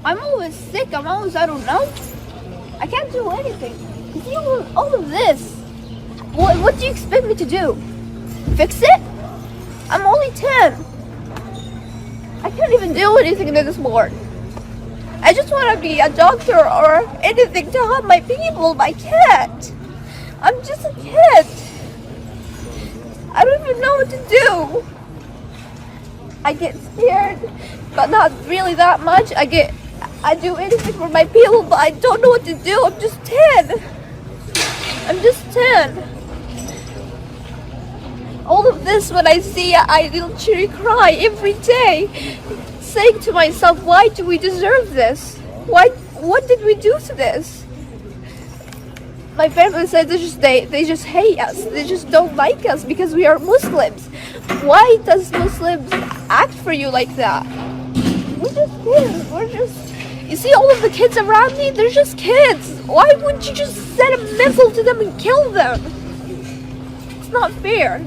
I'm always sick. I'm always, I don't know. I can't do anything. You see all of this. What do you expect me to do? Fix it? I'm only 10. I can't even do anything anymore. I just want to be a doctor or anything to help my people, but I can't. I'm just a kid. I don't even know what to do. I get scared, but not really that much. I do anything for my people, but I don't know what to do. I'm just 10. I'm just 10. All of this, when I see it, I literally cry every day, saying to myself, why do we deserve this? What did we do to this? My family said they just hate us. They just don't like us because we are Muslims. Why does Muslims act for you like that? We're just kids. You see all of the kids around me? They're just kids. Why wouldn't you just send a missile to them and kill them? It's not fair.